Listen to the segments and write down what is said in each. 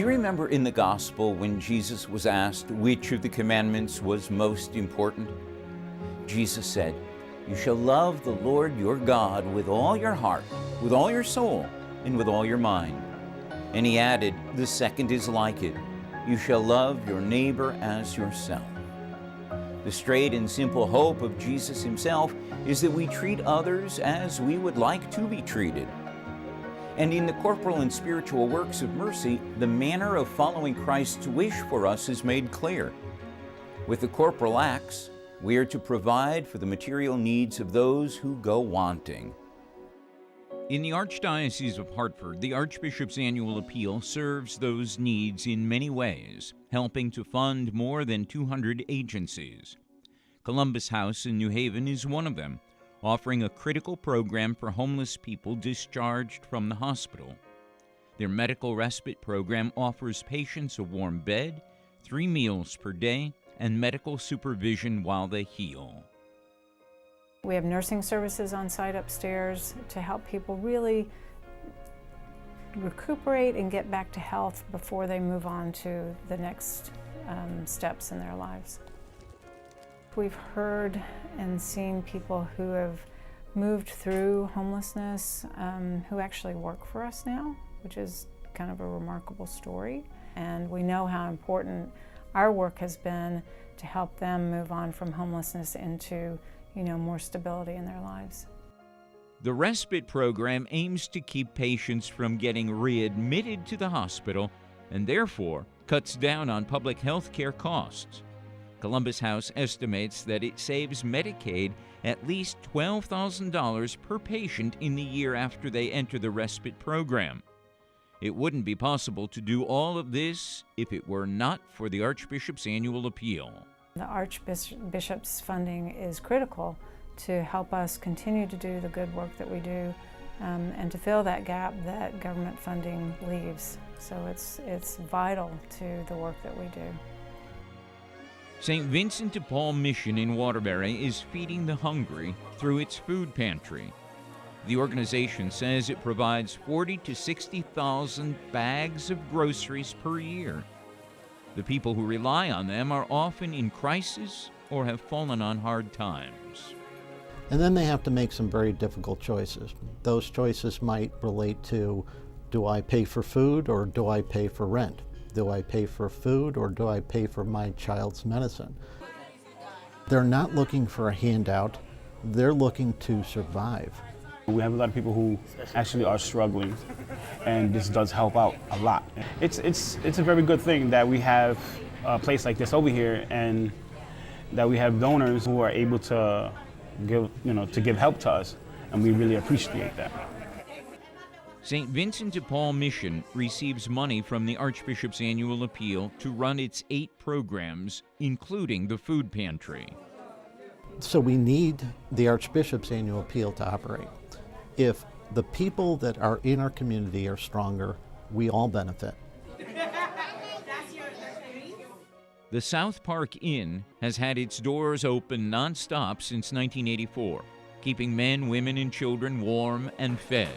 you remember in the gospel when Jesus was asked which of the commandments was most important? Jesus said, "You shall love the Lord your God with all your heart, with all your soul, and with all your mind." And he added, "The second is like it. You shall love your neighbor as yourself." The straight and simple hope of Jesus himself is that we treat others as we would like to be treated. And in the corporal and spiritual works of mercy, the manner of following Christ's wish for us is made clear. With the corporal acts, we are to provide for the material needs of those who go wanting. In the Archdiocese of Hartford, the Archbishop's annual appeal serves those needs in many ways, helping to fund more than 200 agencies. Columbus House in New Haven is one of them, offering a critical program for homeless people discharged from the hospital. Their medical respite program offers patients a warm bed, 3 meals per day, and medical supervision while they heal. We have nursing services on site upstairs to help people really recuperate and get back to health before they move on to the next steps in their lives. We've heard and seen people who have moved through homelessness who actually work for us now, which is kind of a remarkable story. And we know how important our work has been to help them move on from homelessness into more stability in their lives. The respite program aims to keep patients from getting readmitted to the hospital and therefore cuts down on public health care costs. Columbus House estimates that it saves Medicaid at least $12,000 per patient in the year after they enter the respite program. It wouldn't be possible to do all of this if it were not for the Archbishop's annual appeal. The Archbishop's funding is critical to help us continue to do the good work that we do and to fill that gap that government funding leaves. So it's vital to the work that we do. St. Vincent de Paul Mission in Waterbury is feeding the hungry through its food pantry. The organization says it provides 40,000 to 60,000 bags of groceries per year. The people who rely on them are often in crisis or have fallen on hard times. And then they have to make some very difficult choices. Those choices might relate to, do I pay for food or do I pay for rent? Do I pay for food or do I pay for my child's medicine? They're not looking for a handout, they're looking to survive. We have a lot of people who actually are struggling, and this does help out a lot. It's a very good thing that we have a place like this over here, and that we have donors who are able to give help to us, and we really appreciate that. St. Vincent de Paul Mission receives money from the Archbishop's annual appeal to run its 8 programs, including the food pantry. So we need the Archbishop's annual appeal to operate. If the people that are in our community are stronger, we all benefit. The South Park Inn has had its doors open nonstop since 1984, keeping men, women, and children warm and fed.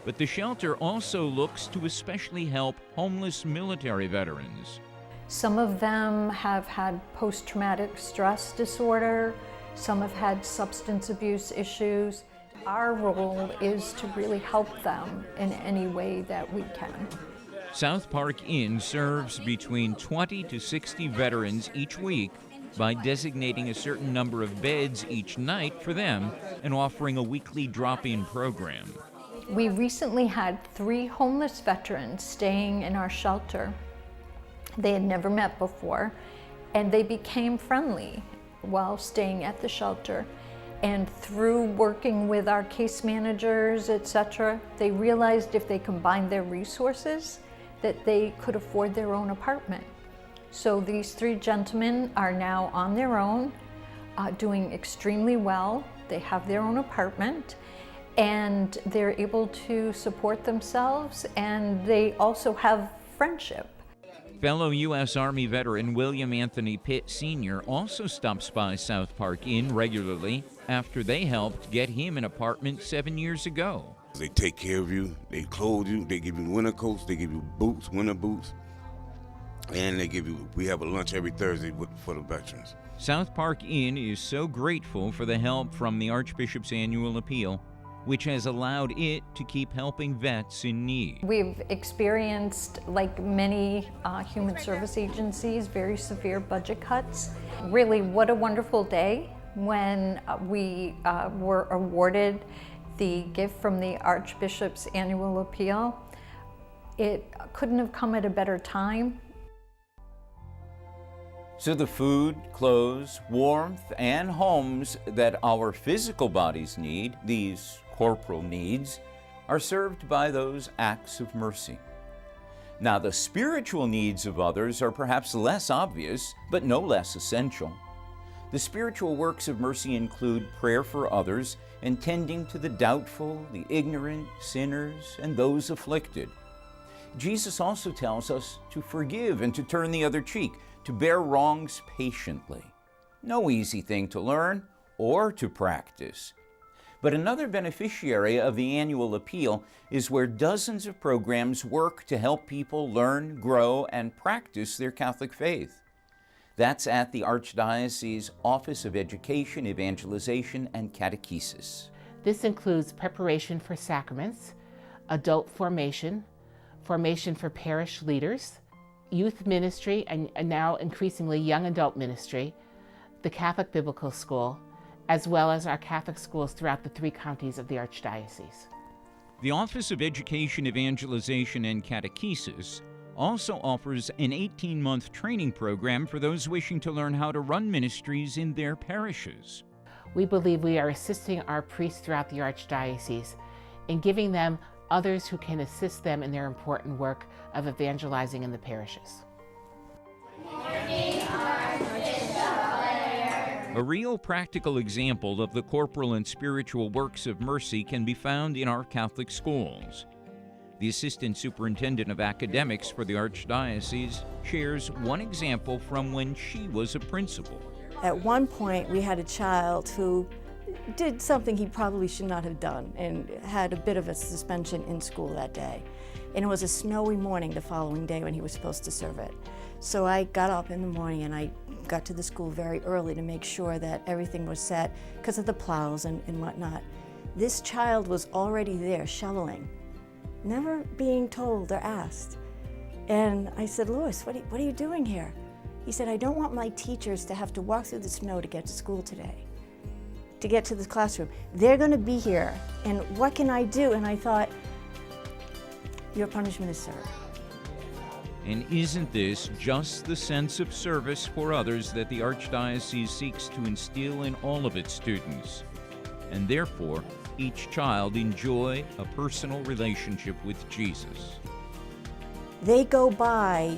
But the shelter also looks to especially help homeless military veterans. Some of them have had post-traumatic stress disorder, some have had substance abuse issues. Our role is to really help them in any way that we can. South Park Inn serves between 20 to 60 veterans each week by designating a certain number of beds each night for them and offering a weekly drop-in program. We recently had 3 homeless veterans staying in our shelter. They had never met before, and they became friendly while staying at the shelter. And through working with our case managers, etc., they realized if they combined their resources, that they could afford their own apartment. So these 3 gentlemen are now on their own, doing extremely well. They have their own apartment, and they're able to support themselves, and they also have friendship. Fellow U.S. Army veteran William Anthony Pitt Sr. also stops by South Park Inn regularly after they helped get him an apartment 7 years ago. They take care of you, they clothe you, they give you winter coats, they give you boots, winter boots, and we have a lunch every Thursday for the veterans. South Park Inn is so grateful for the help from the Archbishop's annual appeal, which has allowed it to keep helping vets in need. We've experienced, like many human service agencies, very severe budget cuts. Really, what a wonderful day when we were awarded the gift from the Archbishop's annual appeal. It couldn't have come at a better time. So the food, clothes, warmth, and homes that our physical bodies need, these corporal needs, are served by those acts of mercy. Now, the spiritual needs of others are perhaps less obvious, but no less essential. The spiritual works of mercy include prayer for others and tending to the doubtful, the ignorant, sinners, and those afflicted. Jesus also tells us to forgive and to turn the other cheek, to bear wrongs patiently. No easy thing to learn or to practice. But another beneficiary of the annual appeal is where dozens of programs work to help people learn, grow, and practice their Catholic faith. That's at the Archdiocese Office of Education, Evangelization, and Catechesis. This includes preparation for sacraments, adult formation, formation for parish leaders, youth ministry, and now increasingly young adult ministry, the Catholic Biblical School, as well as our Catholic schools throughout the 3 counties of the Archdiocese. The Office of Education, Evangelization, and Catechesis also offers an 18-month training program for those wishing to learn how to run ministries in their parishes. We believe we are assisting our priests throughout the Archdiocese in giving them others who can assist them in their important work of evangelizing in the parishes. A real practical example of the corporal and spiritual works of mercy can be found in our Catholic schools. The Assistant Superintendent of Academics for the Archdiocese shares one example from when she was a principal. At one point, we had a child who did something he probably should not have done and had a bit of a suspension in school that day. And it was a snowy morning the following day when he was supposed to serve it. So I got up in the morning and I got to the school very early to make sure that everything was set because of the plows and whatnot. This child was already there shoveling, never being told or asked. And I said, "Louis, what are you doing here?" He said, "I don't want my teachers to have to walk through the snow to get to school today, to get to the classroom. They're going to be here, and what can I do?" And I thought, your punishment is served. And isn't this just the sense of service for others that the Archdiocese seeks to instill in all of its students? And therefore, each child enjoy a personal relationship with Jesus. They go by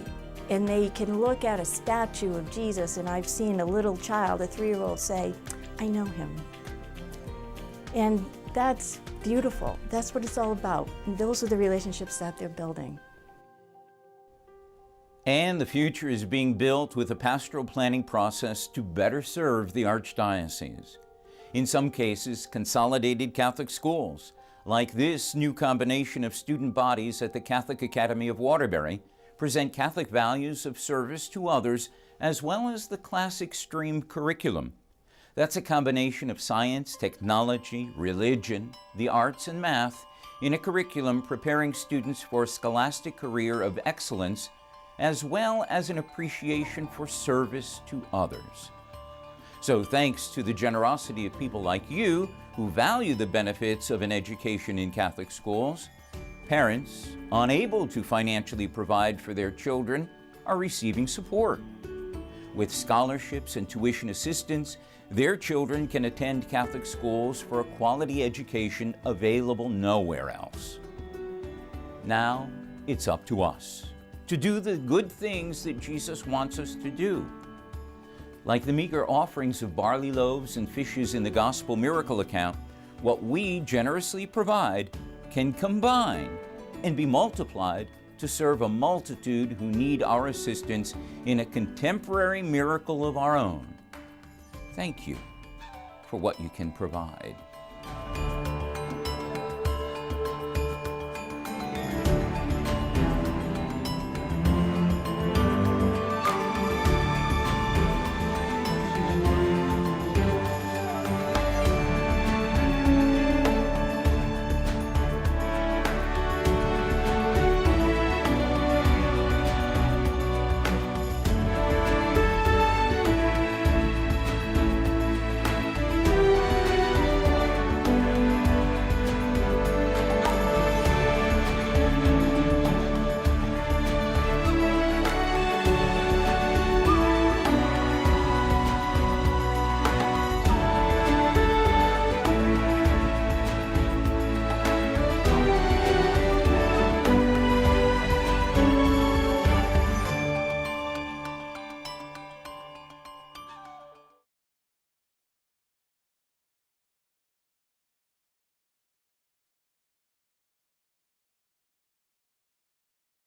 and they can look at a statue of Jesus, and I've seen a little child, a 3-year-old, say, "I know him." And that's beautiful. That's what it's all about. And those are the relationships that they're building. And the future is being built with a pastoral planning process to better serve the Archdiocese. In some cases, consolidated Catholic schools, like this new combination of student bodies at the Catholic Academy of Waterbury, present Catholic values of service to others, as well as the classic stream curriculum. That's a combination of science, technology, religion, the arts, and math in a curriculum preparing students for a scholastic career of excellence, as well as an appreciation for service to others. So thanks to the generosity of people like you who value the benefits of an education in Catholic schools, parents unable to financially provide for their children are receiving support. With scholarships and tuition assistance, their children can attend Catholic schools for a quality education available nowhere else. Now it's up to us to do the good things that Jesus wants us to do. Like the meager offerings of barley loaves and fishes in the Gospel miracle account, what we generously provide can combine and be multiplied to serve a multitude who need our assistance in a contemporary miracle of our own. Thank you for what you can provide.